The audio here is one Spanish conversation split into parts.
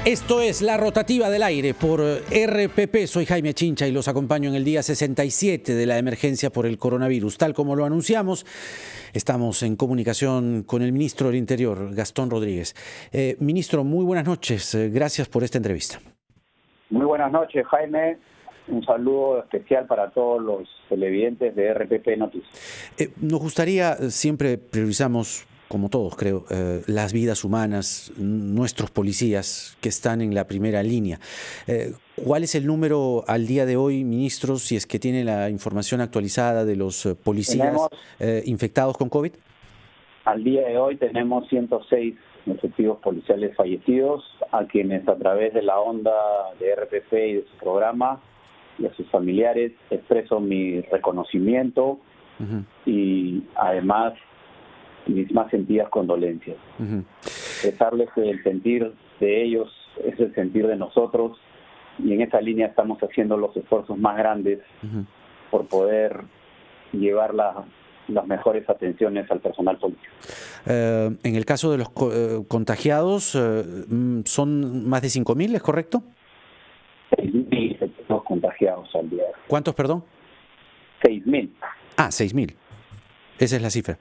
Esto es La Rotativa del Aire por RPP. Soy Jaime Chincha y los acompaño en el día 67 de la emergencia por el coronavirus. Tal como lo anunciamos, estamos en comunicación con el ministro del Interior, Gastón Rodríguez. Ministro, muy buenas noches. Gracias por esta entrevista. Muy buenas noches, Jaime. Un saludo especial para todos los televidentes de RPP Noticias. Nos gustaría, siempre priorizamos, como todos creo, las vidas humanas, nuestros policías que están en la primera línea. ¿Cuál es el número al día de hoy, ministro, si es que tiene la información actualizada de los policías infectados con COVID? Al día de hoy tenemos 106 efectivos policiales fallecidos, a quienes a través de la onda de RPP y de su programa y a sus familiares expreso mi reconocimiento y además mis más sentidas condolencias. Expresarles que el sentir de ellos es el sentir de nosotros, y en esa línea estamos haciendo los esfuerzos más grandes por poder llevar las mejores atenciones al personal político. En el caso de los contagiados, ¿son más de 5.000, es correcto? 6.000 efectivos contagiados al día. ¿Cuántos, perdón? 6.000. Ah, 6.000. Esa es la cifra.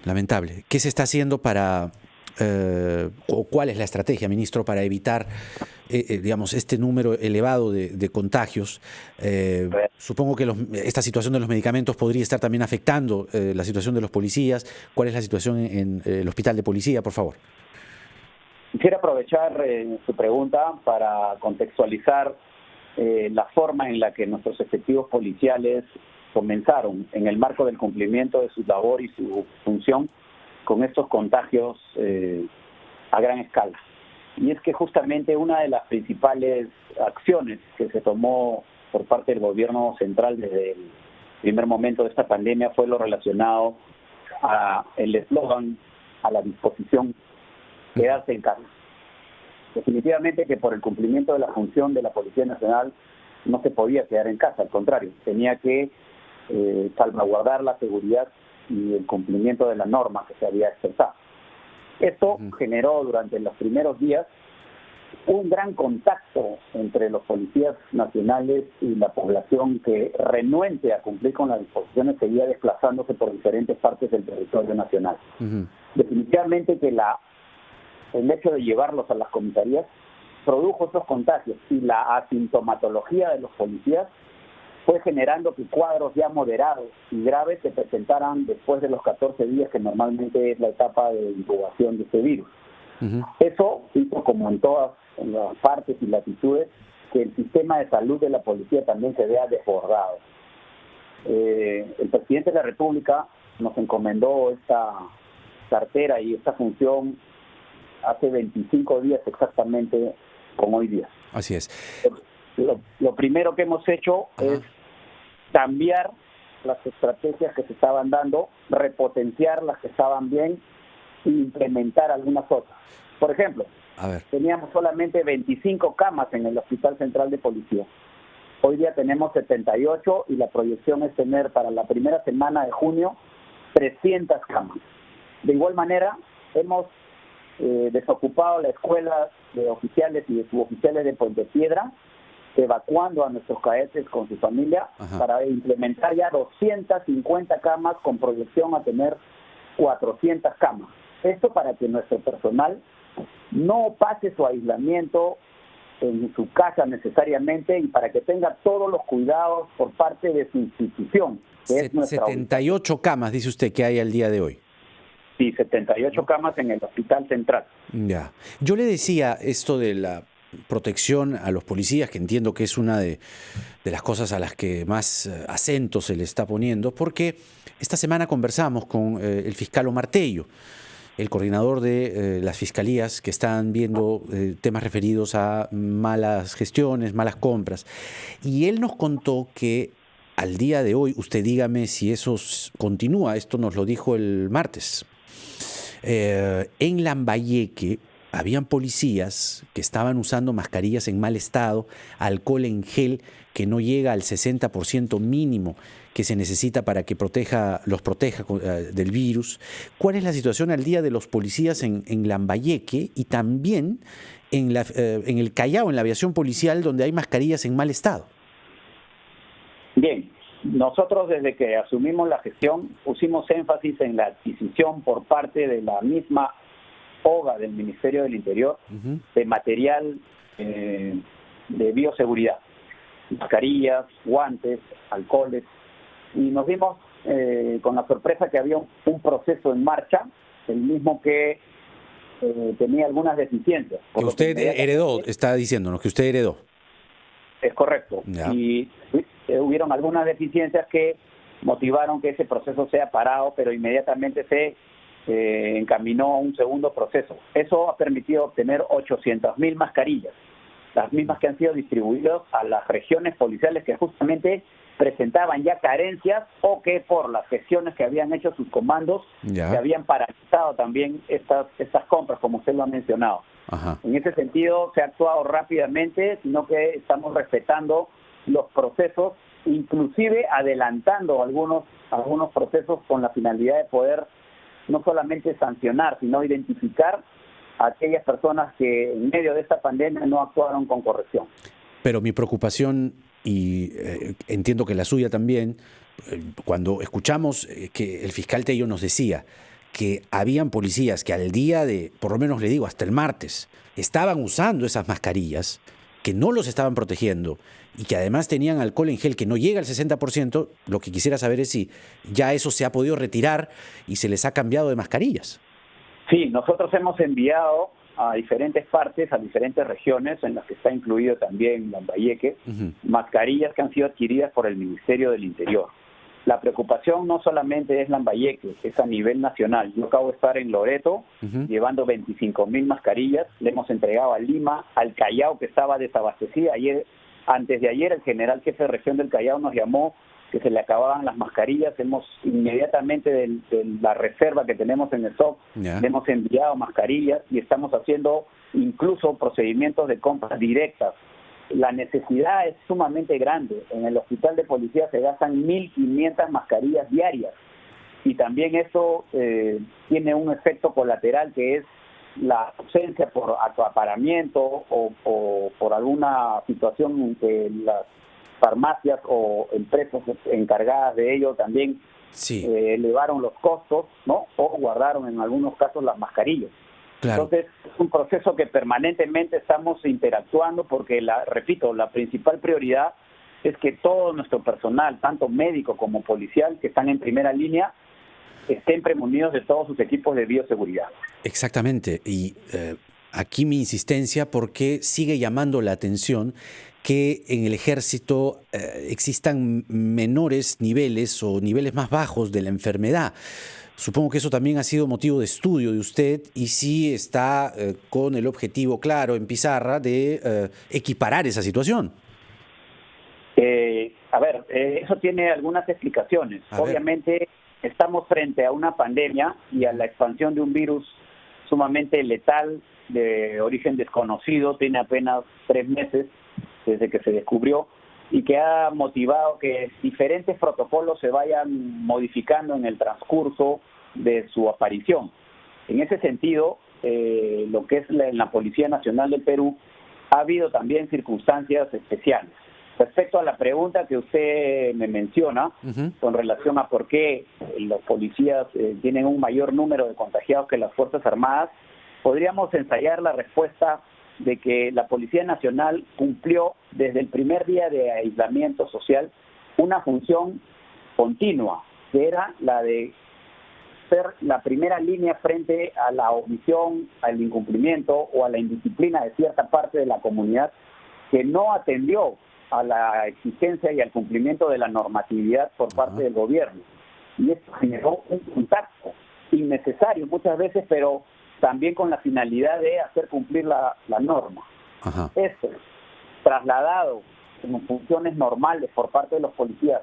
Lamentable. ¿Qué se está haciendo para, o cuál es la estrategia, ministro, para evitar, digamos, este número elevado de contagios? Supongo que esta situación de los medicamentos podría estar también afectando la situación de los policías. ¿Cuál es la situación en el hospital de policía, por favor? Quisiera aprovechar su pregunta para contextualizar la forma en la que nuestros efectivos policiales comenzaron en el marco del cumplimiento de su labor y su función con estos contagios a gran escala. Y es que justamente una de las principales acciones que se tomó por parte del gobierno central desde el primer momento de esta pandemia fue lo relacionado a el eslogan a la disposición, quedarse en casa. Definitivamente que por el cumplimiento de la función de la Policía Nacional no se podía quedar en casa, al contrario, tenía que salvaguardar la seguridad y el cumplimiento de la norma que se había expresado. Esto generó durante los primeros días un gran contacto entre los policías nacionales y la población que, renuente a cumplir con las disposiciones, seguía desplazándose por diferentes partes del territorio nacional. Definitivamente que el hecho de llevarlos a las comisarías produjo esos contagios, y la asintomatología de los policías fue generando que cuadros ya moderados y graves se presentaran después de los 14 días, que normalmente es la etapa de incubación de este virus. Eso hizo, como en todas las partes y latitudes, que el sistema de salud de la policía también se vea desbordado. El presidente de la República nos encomendó esta cartera y esta función hace 25 días exactamente, como hoy día. Así es. Lo primero que hemos hecho es cambiar las estrategias que se estaban dando, repotenciar las que estaban bien e implementar algunas otras. Por ejemplo, teníamos solamente 25 camas en el Hospital Central de Policía. Hoy día tenemos 78 y la proyección es tener para la primera semana de junio 300 camas. De igual manera, hemos desocupado la escuela de oficiales y de suboficiales de Puente Piedra, evacuando a nuestros cadetes con su familia para implementar ya 250 camas con proyección a tener 400 camas. Esto para que nuestro personal no pase su aislamiento en su casa necesariamente, y para que tenga todos los cuidados por parte de su institución, que es nuestra 78 camas, dice usted, que hay al día de hoy. Sí, 78 camas en el Hospital Central. Ya. Yo le decía esto de la protección a los policías, que entiendo que es una de las cosas a las que más acento se le está poniendo, porque esta semana conversamos con el fiscal Omar Tello, el coordinador de las fiscalías que están viendo temas referidos a malas gestiones, malas compras, y él nos contó que al día de hoy, usted dígame si eso continúa, esto nos lo dijo el martes, en Lambayeque habían policías que estaban usando mascarillas en mal estado, alcohol en gel que no llega al 60% mínimo que se necesita para que los proteja del virus. ¿Cuál es la situación al día de los policías en Lambayeque y también en el Callao, en la aviación policial, donde hay mascarillas en mal estado? Bien, nosotros desde que asumimos la gestión pusimos énfasis en la adquisición por parte de la misma OGA del Ministerio del Interior de material de bioseguridad, mascarillas, guantes, alcoholes, y nos dimos con la sorpresa que había un proceso en marcha, el mismo que tenía algunas deficiencias. Que usted heredó, está diciéndonos que usted heredó. Es correcto. Ya. Y hubieron algunas deficiencias que motivaron que ese proceso sea parado, pero inmediatamente se encaminó a un segundo proceso. Eso ha permitido obtener 800.000 mascarillas, las mismas que han sido distribuidas a las regiones policiales que justamente presentaban ya carencias o que por las gestiones que habían hecho sus comandos se habían paralizado también estas compras, como usted lo ha mencionado. Ajá. En ese sentido se ha actuado rápidamente, sino que estamos respetando los procesos, inclusive adelantando algunos procesos con la finalidad de poder no solamente sancionar, sino identificar a aquellas personas que en medio de esta pandemia no actuaron con corrección. Pero mi preocupación, y entiendo que la suya también, cuando escuchamos que el fiscal Tello nos decía que habían policías que al día de, por lo menos le digo, hasta el martes, estaban usando esas mascarillas, que no los estaban protegiendo y que además tenían alcohol en gel que no llega al 60%, lo que quisiera saber es si ya eso se ha podido retirar y se les ha cambiado de mascarillas. Sí, nosotros hemos enviado a diferentes partes, a diferentes regiones, en las que está incluido también Lambayeque, mascarillas que han sido adquiridas por el Ministerio del Interior. La preocupación no solamente es Lambayeque, es a nivel nacional. Yo acabo de estar en Loreto, llevando 25.000 mascarillas, le hemos entregado a Lima, al Callao, que estaba desabastecida. Antes de ayer, el general jefe de región del Callao nos llamó que se le acababan las mascarillas. Hemos inmediatamente de la reserva que tenemos en el SOC, le hemos enviado mascarillas y estamos haciendo incluso procedimientos de compras directas. La necesidad es sumamente grande. En el hospital de policía se gastan 1.500 mascarillas diarias y también eso tiene un efecto colateral que es la ausencia por acaparamiento o por alguna situación en que las farmacias o empresas encargadas de ello también elevaron los costos, ¿no? O guardaron en algunos casos las mascarillas. Claro. Entonces es un proceso que permanentemente estamos interactuando porque, repito, la principal prioridad es que todo nuestro personal, tanto médico como policial, que están en primera línea, estén premunidos de todos sus equipos de bioseguridad. Exactamente, y aquí mi insistencia porque sigue llamando la atención que en el ejército existan menores niveles o niveles más bajos de la enfermedad. Supongo que eso también ha sido motivo de estudio de usted y sí está con el objetivo claro en pizarra de equiparar esa situación. Eso tiene algunas explicaciones. Obviamente estamos frente a una pandemia y a la expansión de un virus sumamente letal de origen desconocido, tiene apenas 3 meses desde que se descubrió y que ha motivado que diferentes protocolos se vayan modificando en el transcurso de su aparición. En ese sentido, lo que es en la Policía Nacional del Perú, ha habido también circunstancias especiales. Respecto a la pregunta que usted me menciona, con relación a por qué los policías tienen un mayor número de contagiados que las Fuerzas Armadas, podríamos ensayar la respuesta de que la Policía Nacional cumplió desde el primer día de aislamiento social una función continua, que era la de ser la primera línea frente a la omisión, al incumplimiento o a la indisciplina de cierta parte de la comunidad que no atendió a la existencia y al cumplimiento de la normatividad por parte del gobierno. Y esto generó un contacto innecesario muchas veces, pero también con la finalidad de hacer cumplir la norma. Esto, trasladado en funciones normales por parte de los policías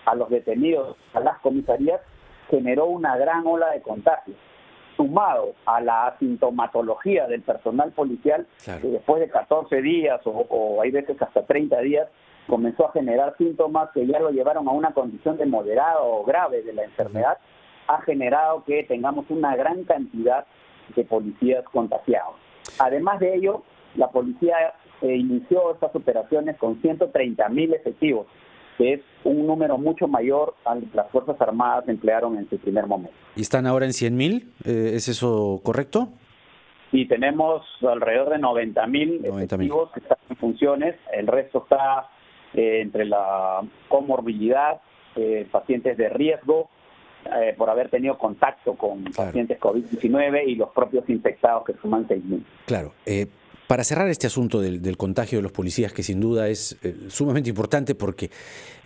a los detenidos, a las comisarías, generó una gran ola de contagios. sumado a la asintomatología del personal policial, Claro. que después de 14 días o hay veces hasta 30 días, comenzó a generar síntomas que ya lo llevaron a una condición de moderado o grave de la enfermedad, ha generado que tengamos una gran cantidad de policías contagiados. Además de ello, la policía inició estas operaciones con 130.000 efectivos, que es un número mucho mayor al que las Fuerzas Armadas emplearon en su primer momento. ¿Y están ahora en 100.000? ¿Es eso correcto? Y tenemos alrededor de 90.000 efectivos que están en funciones, el resto está entre la comorbilidad, pacientes de riesgo, por haber tenido contacto con pacientes COVID-19 y los propios infectados que suman 6.000. Claro. Para cerrar este asunto del contagio de los policías, que sin duda es sumamente importante porque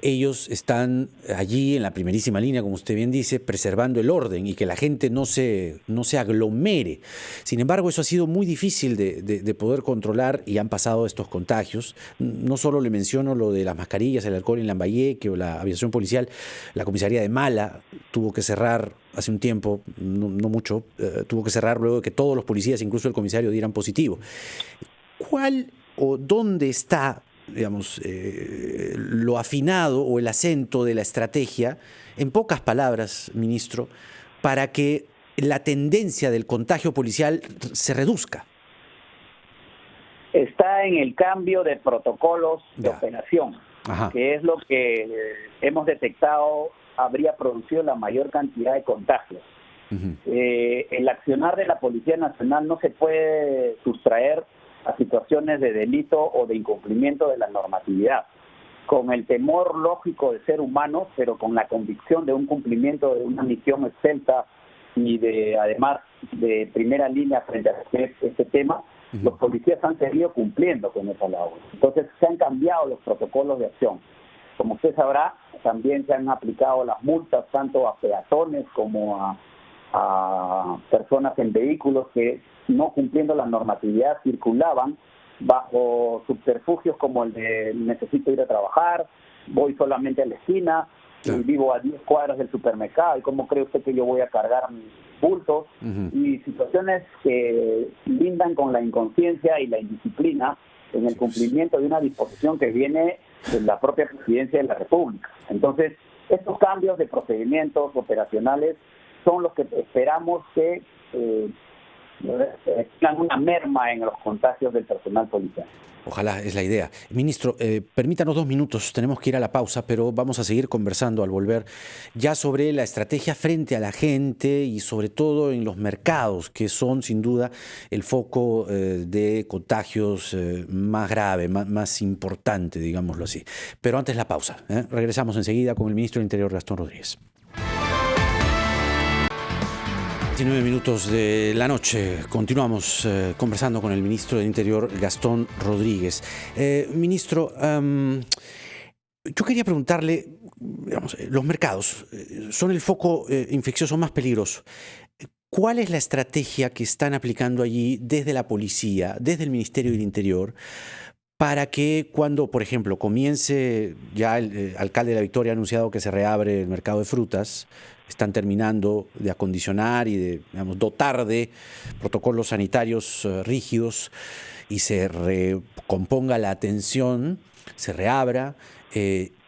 ellos están allí en la primerísima línea, como usted bien dice, preservando el orden y que la gente no se aglomere. Sin embargo, eso ha sido muy difícil de poder controlar y han pasado estos contagios. No solo le menciono lo de las mascarillas, el alcohol en Lambayeque o la aviación policial, la comisaría de Mala tuvo que cerrar hace un tiempo, no mucho, tuvo que cerrar luego de que todos los policías, incluso el comisario, dieran positivo. ¿Cuál o dónde está, digamos, lo afinado o el acento de la estrategia, en pocas palabras, ministro, para que la tendencia del contagio policial se reduzca? Está en el cambio de protocolos de operación, que es lo que hemos detectado habría producido la mayor cantidad de contagios. El accionar de la Policía Nacional no se puede sustraer a situaciones de delito o de incumplimiento de la normatividad, con el temor lógico de ser humanos, pero con la convicción de un cumplimiento de una misión excelsa y además de primera línea frente a este tema. Los policías han seguido cumpliendo con esa labor. Entonces se han cambiado los protocolos de acción. Como usted sabrá, también se han aplicado las multas tanto a peatones como a personas en vehículos que, no cumpliendo la normatividad, circulaban bajo subterfugios como el de necesito ir a trabajar, voy solamente a la esquina, y vivo a 10 cuadras del supermercado, y cómo cree usted que yo voy a cargar mis bultos, y situaciones que lindan con la inconsciencia y la indisciplina en el cumplimiento de una disposición que viene de la propia Presidencia de la República. Entonces, estos cambios de procedimientos operacionales son los que esperamos que tengan una merma en los contagios del personal policial. Ojalá, es la idea. Ministro, permítanos 2 minutos, tenemos que ir a la pausa, pero vamos a seguir conversando al volver ya sobre la estrategia frente a la gente y sobre todo en los mercados, que son sin duda el foco de contagios más grave, más importante, digámoslo así. Pero antes la pausa. Regresamos enseguida con el ministro del Interior, Gastón Rodríguez. 19 minutos de la noche. Continuamos conversando con el ministro del Interior, Gastón Rodríguez. Ministro, yo quería preguntarle, digamos, los mercados son el foco infeccioso más peligroso. ¿Cuál es la estrategia que están aplicando allí desde la policía, desde el Ministerio del Interior, para que cuando, por ejemplo, comience, ya el alcalde de La Victoria ha anunciado que se reabre el mercado de frutas, están terminando de acondicionar y de, digamos, dotar de protocolos sanitarios rígidos y se recomponga la atención, se reabra,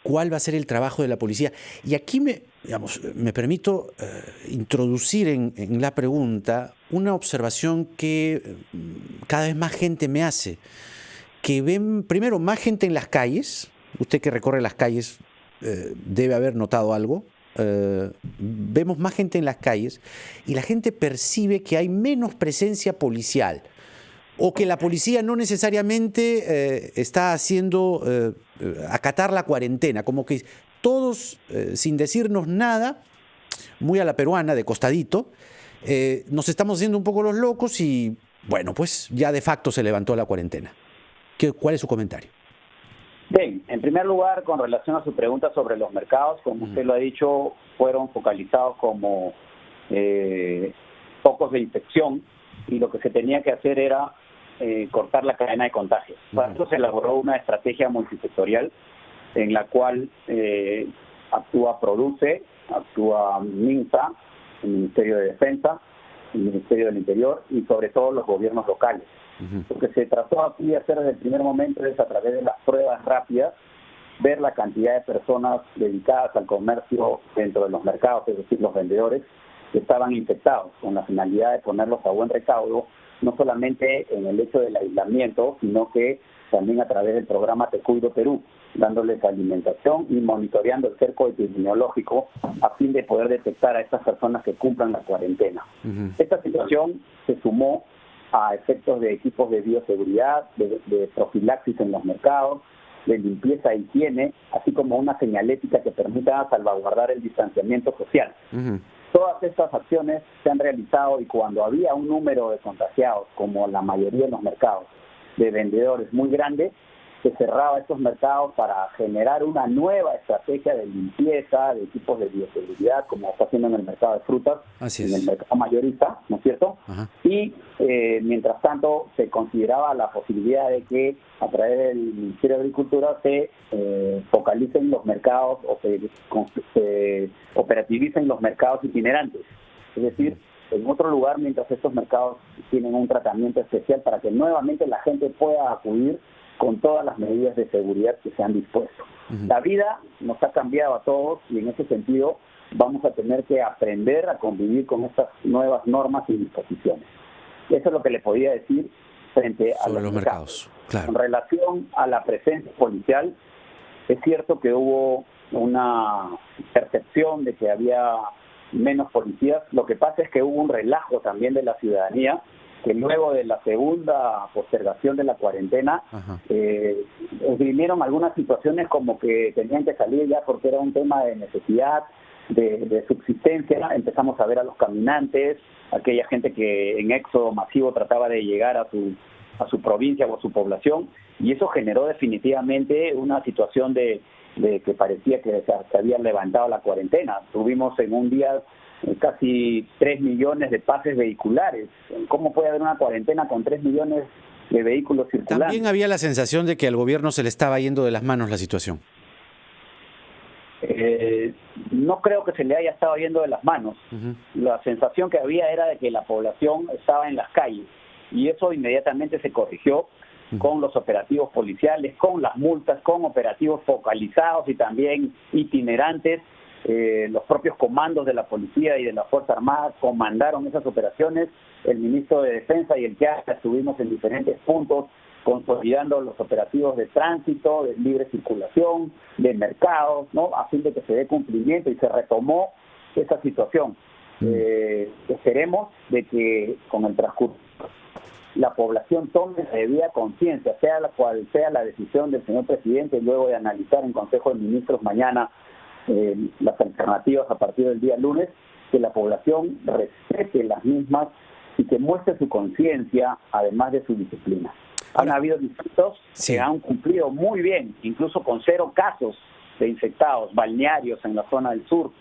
¿cuál va a ser el trabajo de la policía? Y aquí me permito introducir en la pregunta una observación que cada vez más gente me hace, que ven primero más gente en las calles. Usted que recorre las calles debe haber notado algo. Vemos más gente en las calles y la gente percibe que hay menos presencia policial o que la policía no necesariamente está haciendo acatar la cuarentena, como que todos, sin decirnos nada, muy a la peruana, de costadito, nos estamos haciendo un poco los locos y bueno, pues ya de facto se levantó la cuarentena. ¿Cuál es su comentario? Bien, en primer lugar, con relación a su pregunta sobre los mercados, como usted lo ha dicho, fueron focalizados como focos de infección y lo que se tenía que hacer era cortar la cadena de contagios. Para eso se elaboró una estrategia multisectorial en la cual actúa PRODUCE, actúa MINSA, el Ministerio de Defensa, el Ministerio del Interior y sobre todo los gobiernos locales. Lo que se trató aquí de hacer desde el primer momento es, a través de las pruebas rápidas, ver la cantidad de personas dedicadas al comercio dentro de los mercados, es decir, los vendedores, que estaban infectados, con la finalidad de ponerlos a buen recaudo, no solamente en el hecho del aislamiento, sino que también a través del programa Te Cuido Perú, dándoles alimentación y monitoreando el cerco epidemiológico a fin de poder detectar a estas personas que cumplan la cuarentena. Esta situación se sumó a efectos de equipos de bioseguridad, de profilaxis en los mercados, de limpieza e higiene, así como una señalética que permita salvaguardar el distanciamiento social. Todas estas acciones se han realizado y cuando había un número de contagiados, como la mayoría de los mercados, de vendedores muy grande, se cerraba estos mercados para generar una nueva estrategia de limpieza, de equipos de bioseguridad, como está haciendo en el mercado de frutas, en el mercado mayorista, ¿no es cierto? Y mientras tanto se consideraba la posibilidad de que a través del Ministerio de Agricultura se focalicen los mercados o se operativicen los mercados itinerantes, es decir, en otro lugar mientras estos mercados tienen un tratamiento especial para que nuevamente la gente pueda acudir con todas las medidas de seguridad que se han dispuesto. La vida nos ha cambiado a todos y en ese sentido vamos a tener que aprender a convivir con estas nuevas normas y disposiciones. Eso es lo que le podía decir frente a los mercados. Claro. En relación a la presencia policial, es cierto que hubo una percepción de que había menos policías. Lo que pasa es que hubo un relajo también de la ciudadanía, que luego de la segunda postergación de la cuarentena, vinieron algunas situaciones como que tenían que salir ya porque era un tema de necesidad, de subsistencia. Empezamos a ver a los caminantes, aquella gente que en éxodo masivo trataba de llegar a su provincia o a su población, y eso generó definitivamente una situación de que parecía que se había levantado la cuarentena. Tuvimos en un día casi 3 millones de pases vehiculares. ¿Cómo puede haber una cuarentena con 3 millones de vehículos circulando? También había la sensación de que al gobierno se le estaba yendo de las manos la situación. No creo que se le haya estado yendo de las manos. La sensación que había era de que la población estaba en las calles y eso inmediatamente se corrigió con los operativos policiales, con las multas, con operativos focalizados y también itinerantes. Los propios comandos de la policía y de la Fuerza Armada comandaron esas operaciones. El ministro de Defensa y el CASA estuvimos en diferentes puntos consolidando los operativos de tránsito, de libre circulación, de mercados, ¿no? A fin de que se dé cumplimiento y se retomó esa situación. Esperemos de que con el transcurso la población tome la debida conciencia, sea la cual sea la decisión del señor presidente, luego de analizar en Consejo de Ministros mañana las alternativas a partir del día lunes, que la población respete las mismas y que muestre su conciencia, además de su disciplina. Han habido distritos que han cumplido muy bien, incluso con 0 casos de infectados, balnearios en la zona del sur,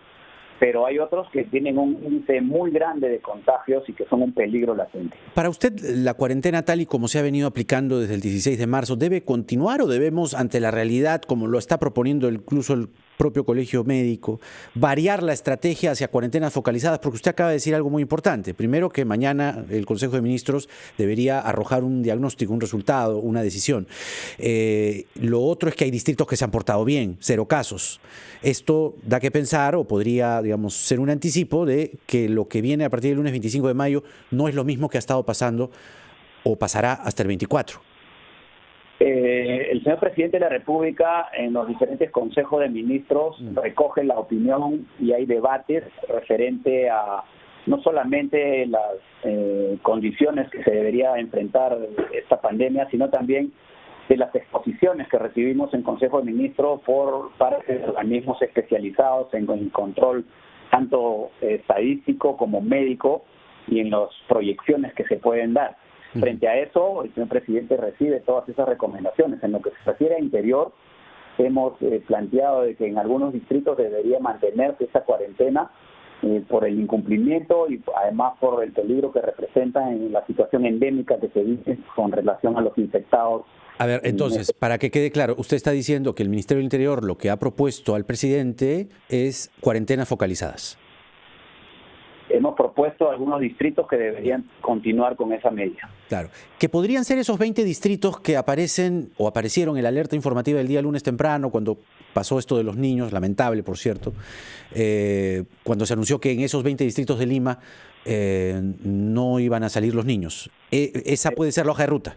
pero hay otros que tienen un índice muy grande de contagios y que son un peligro latente. Para usted, ¿la cuarentena tal y como se ha venido aplicando desde el 16 de marzo debe continuar o debemos, ante la realidad, como lo está proponiendo incluso el propio Colegio Médico, variar la estrategia hacia cuarentenas focalizadas? Porque usted acaba de decir algo muy importante. Primero, que mañana el Consejo de Ministros debería arrojar un diagnóstico, un resultado, una decisión. Lo otro es que hay distritos que se han portado bien, 0 casos. Esto da que pensar, o podría, digamos, ser un anticipo de que lo que viene a partir del lunes 25 de mayo no es lo mismo que ha estado pasando o pasará hasta el 24. El señor presidente de la República en los diferentes consejos de ministros recoge la opinión y hay debates referente a no solamente las condiciones que se debería enfrentar esta pandemia, sino también de las exposiciones que recibimos en Consejo de Ministros por parte de organismos especializados en el control tanto estadístico como médico y en las proyecciones que se pueden dar. Frente a eso, el señor presidente recibe todas esas recomendaciones. En lo que se refiere a interior, hemos planteado de que en algunos distritos debería mantenerse esa cuarentena por el incumplimiento y además por el peligro que representa en la situación endémica que se vive con relación a los infectados. A ver, entonces, para que quede claro, usted está diciendo que el Ministerio del Interior lo que ha propuesto al presidente es cuarentenas focalizadas. hemos propuesto algunos distritos que deberían continuar con esa medida. Claro, que podrían ser esos 20 distritos que aparecen o aparecieron en la alerta informativa del día lunes temprano, cuando pasó esto de los niños, lamentable por cierto, cuando se anunció que en esos 20 distritos de Lima no iban a salir los niños. Esa puede ser la hoja de ruta.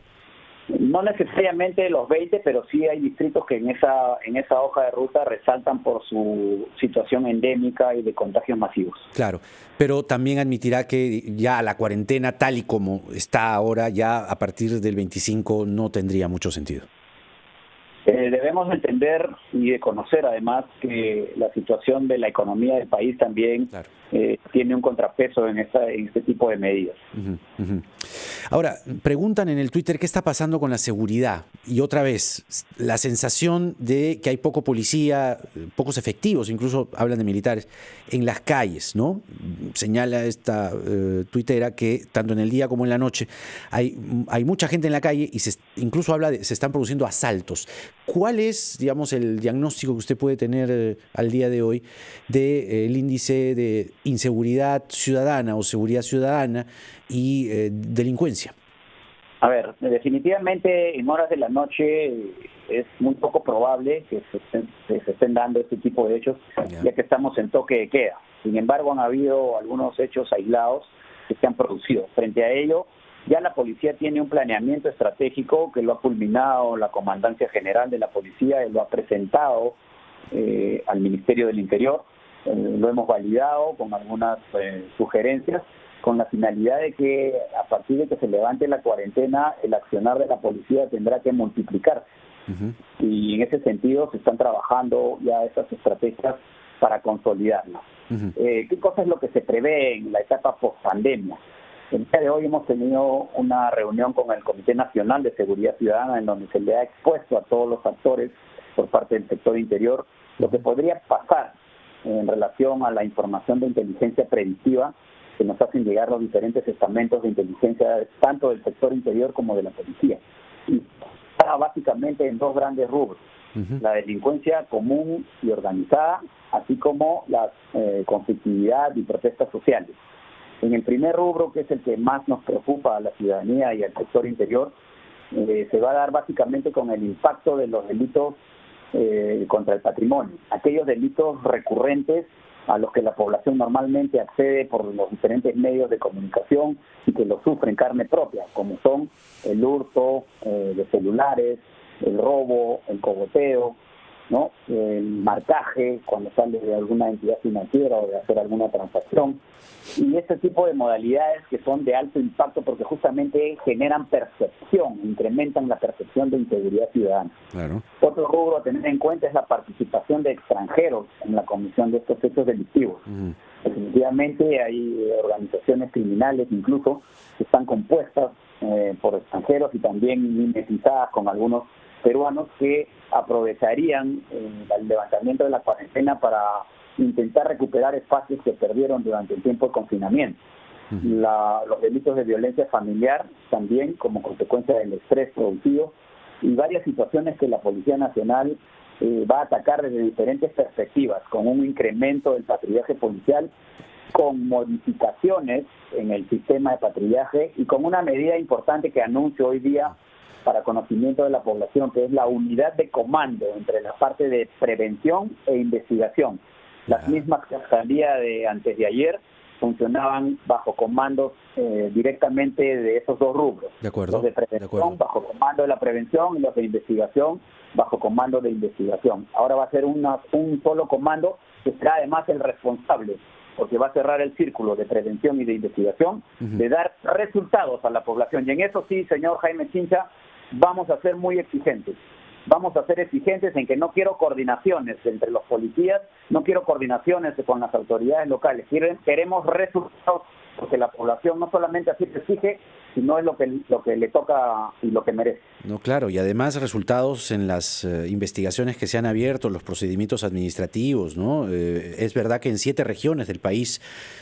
No necesariamente los 20, pero sí hay distritos que en esa hoja de ruta resaltan por su situación endémica y de contagios masivos. Claro, pero también admitirá que ya la cuarentena tal y como está ahora, ya a partir del 25 no tendría mucho sentido. Debemos entender y de conocer además que la situación de la economía del país también tiene un contrapeso en este tipo de medidas. Ahora, preguntan en el Twitter qué está pasando con la seguridad. Y otra vez, la sensación de que hay poco policía, pocos efectivos, incluso hablan de militares, en las calles, ¿no? Señala esta tuitera que tanto en el día como en la noche hay mucha gente en la calle y incluso habla de se están produciendo asaltos. ¿Cuál es, digamos, el diagnóstico que usted puede tener al día de hoy del índice de inseguridad ciudadana o seguridad ciudadana y delincuencia? A ver, definitivamente en horas de la noche es muy poco probable que se estén dando este tipo de hechos, ya que estamos en toque de queda. Sin embargo, han habido algunos hechos aislados que se han producido. Frente a ello, ya la policía tiene un planeamiento estratégico que lo ha culminado la Comandancia General de la Policía y lo ha presentado al Ministerio del Interior. Lo hemos validado con algunas sugerencias, con la finalidad de que a partir de que se levante la cuarentena, el accionar de la policía tendrá que multiplicarse. Y en ese sentido se están trabajando ya esas estrategias para consolidarlas. ¿Qué cosa es lo que se prevé en la etapa post-pandemia? El día de hoy hemos tenido una reunión con el Comité Nacional de Seguridad Ciudadana en donde se le ha expuesto a todos los actores por parte del sector interior lo que podría pasar en relación a la información de inteligencia predictiva que nos hacen llegar los diferentes estamentos de inteligencia, tanto del sector interior como de la policía. Y está básicamente en dos grandes rubros: la delincuencia común y organizada, así como la conflictividad y protestas sociales. En el primer rubro, que es el que más nos preocupa a la ciudadanía y al sector interior, se va a dar básicamente con el impacto de los delitos contra el patrimonio, aquellos delitos recurrentes a los que la población normalmente accede por los diferentes medios de comunicación y que lo sufren carne propia, como son el hurto de celulares, el robo, el cogoteo, ¿no? El marcaje cuando sale de alguna entidad financiera o de hacer alguna transacción, y este tipo de modalidades que son de alto impacto porque justamente generan percepción, incrementan la percepción de inseguridad ciudadana. Claro. Otro rubro a tener en cuenta es la participación de extranjeros en la comisión de estos hechos delictivos. Definitivamente hay organizaciones criminales incluso que están compuestas por extranjeros y también mimetizadas con algunos peruanos que aprovecharían el levantamiento de la cuarentena para intentar recuperar espacios que perdieron durante el tiempo de confinamiento. Los delitos de violencia familiar también como consecuencia del estrés producido y varias situaciones que la Policía Nacional va a atacar desde diferentes perspectivas, con un incremento del patrullaje policial, con modificaciones en el sistema de patrullaje y con una medida importante que anuncio hoy día para conocimiento de la población, que es la unidad de comando entre la parte de prevención e investigación. Las mismas que hasta el día de antes de ayer funcionaban bajo comandos directamente de esos dos rubros. De acuerdo. Los de prevención bajo comando de la prevención y los de investigación bajo comando de investigación. Ahora va a ser un solo comando que será además el responsable, porque va a cerrar el círculo de prevención y de investigación, de dar resultados a la población. Y en eso sí, señor Jaime Chincha, vamos a ser muy exigentes. Vamos a ser exigentes en que no quiero coordinaciones entre los policías, no quiero coordinaciones con las autoridades locales. Queremos resultados, porque la población no solamente así se exige, sino es lo que le toca y lo que merece. No, claro, y además resultados en las investigaciones que se han abierto, los procedimientos administrativos, ¿no? Es verdad que en 7 regiones del país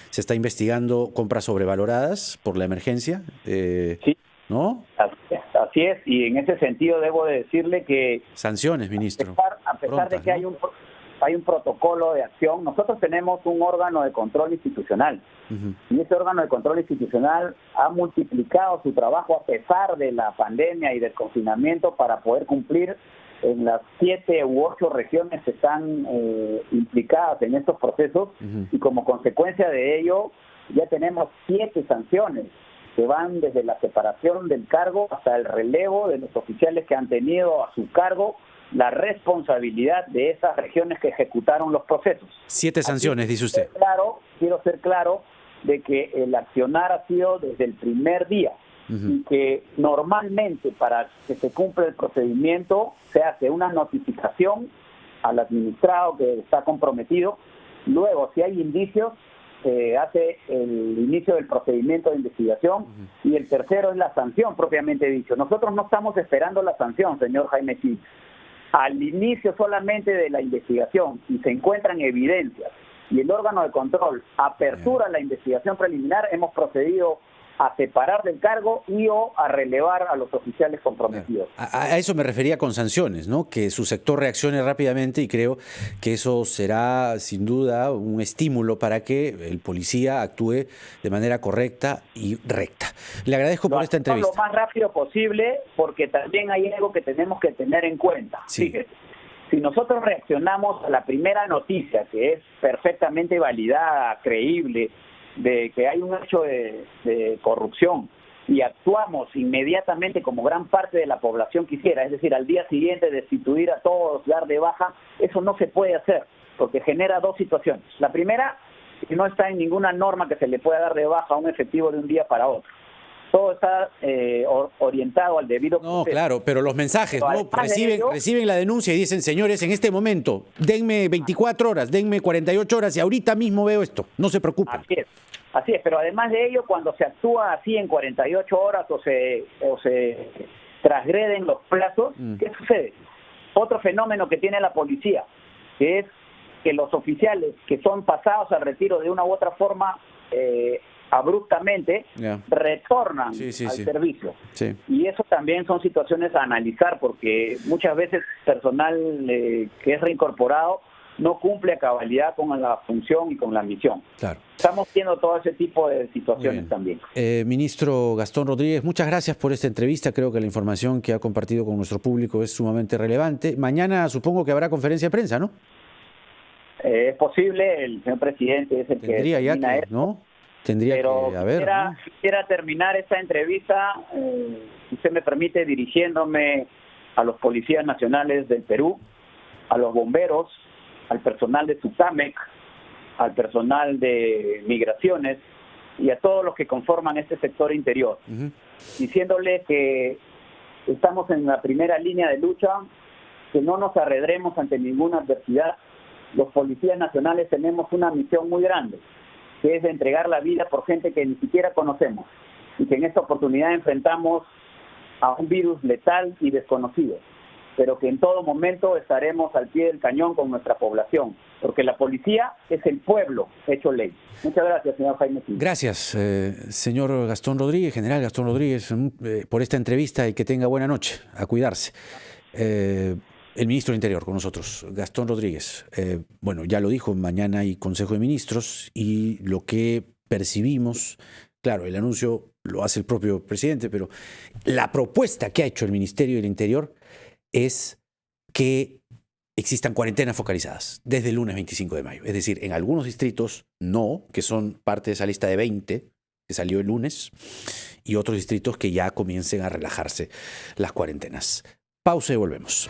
se está investigando compras sobrevaloradas por la emergencia. Sí. ¿No? Así es, y en ese sentido debo de decirle que sanciones, ministro. A pesar de que hay hay un protocolo de acción. Nosotros tenemos un órgano de control institucional y ese órgano de control institucional ha multiplicado su trabajo a pesar de la pandemia y del confinamiento para poder cumplir en las 7 u 8 regiones que están implicadas en estos procesos y como consecuencia de ello ya tenemos 7 sanciones que van desde la separación del cargo hasta el relevo de los oficiales que han tenido a su cargo la responsabilidad de esas regiones que ejecutaron los procesos. 7 sanciones, dice usted. Quiero ser claro de que el accionar ha sido desde el primer día y que normalmente para que se cumpla el procedimiento se hace una notificación al administrado que está comprometido. Luego, si hay indicios, se hace el inicio del procedimiento de investigación y el tercero es la sanción propiamente dicho. Nosotros no estamos esperando la sanción, señor Jaime Cid. Al inicio solamente de la investigación y se encuentran evidencias y el órgano de control apertura la investigación preliminar, hemos procedido a separar del cargo y o a relevar a los oficiales comprometidos. A eso me refería con sanciones, ¿no? Que su sector reaccione rápidamente y creo que eso será sin duda un estímulo para que el policía actúe de manera correcta y recta. Le agradezco por esta entrevista. Lo más rápido posible porque también hay algo que tenemos que tener en cuenta. Sí. Fíjese, si nosotros reaccionamos a la primera noticia que es perfectamente validada, creíble, de que hay un hecho de corrupción y actuamos inmediatamente como gran parte de la población quisiera, es decir, al día siguiente destituir a todos, dar de baja, eso no se puede hacer porque genera 2 situaciones. La primera, que no está en ninguna norma que se le pueda dar de baja a un efectivo de un día para otro. Todo está orientado al debido proceso. No, claro, pero los mensajes, ¿no? Reciben la denuncia y dicen, señores, en este momento, denme 24 horas, denme 48 horas y ahorita mismo veo esto, no se preocupen. Así es, pero además de ello, cuando se actúa así en 48 horas o se transgreden los plazos, ¿qué sucede? Otro fenómeno que tiene la policía, que es que los oficiales que son pasados al retiro de una u otra forma abruptamente retornan al servicio. Sí. Y eso también son situaciones a analizar porque muchas veces personal que es reincorporado no cumple a cabalidad con la función y con la misión. Claro. Estamos viendo todo ese tipo de situaciones también. Ministro Gastón Rodríguez, muchas gracias por esta entrevista. Creo que la información que ha compartido con nuestro público es sumamente relevante. Mañana supongo que habrá conferencia de prensa, ¿no? Es posible, el señor presidente es el Tendría que ya que, ¿no? Tendría pero que haber, ¿no? Quisiera terminar esta entrevista, si usted me permite, dirigiéndome a los policías nacionales del Perú, a los bomberos, al personal de SUTAMEC, al personal de migraciones y a todos los que conforman este sector interior, diciéndole que estamos en la primera línea de lucha, que no nos arredremos ante ninguna adversidad. Los policías nacionales tenemos una misión muy grande, que es de entregar la vida por gente que ni siquiera conocemos y que en esta oportunidad enfrentamos a un virus letal y desconocido, pero que en todo momento estaremos al pie del cañón con nuestra población, porque la policía es el pueblo hecho ley. Muchas gracias, señor Jaime Cid. Gracias, señor Gastón Rodríguez, general Gastón Rodríguez, por esta entrevista y que tenga buena noche. A cuidarse. El ministro del Interior con nosotros, Gastón Rodríguez. Bueno, ya lo dijo, mañana hay Consejo de Ministros y lo que percibimos, claro, el anuncio lo hace el propio presidente, pero la propuesta que ha hecho el Ministerio del Interior es que existan cuarentenas focalizadas desde el lunes 25 de mayo. Es decir, en algunos distritos no, que son parte de esa lista de 20 que salió el lunes, y otros distritos que ya comiencen a relajarse las cuarentenas. Pausa y volvemos.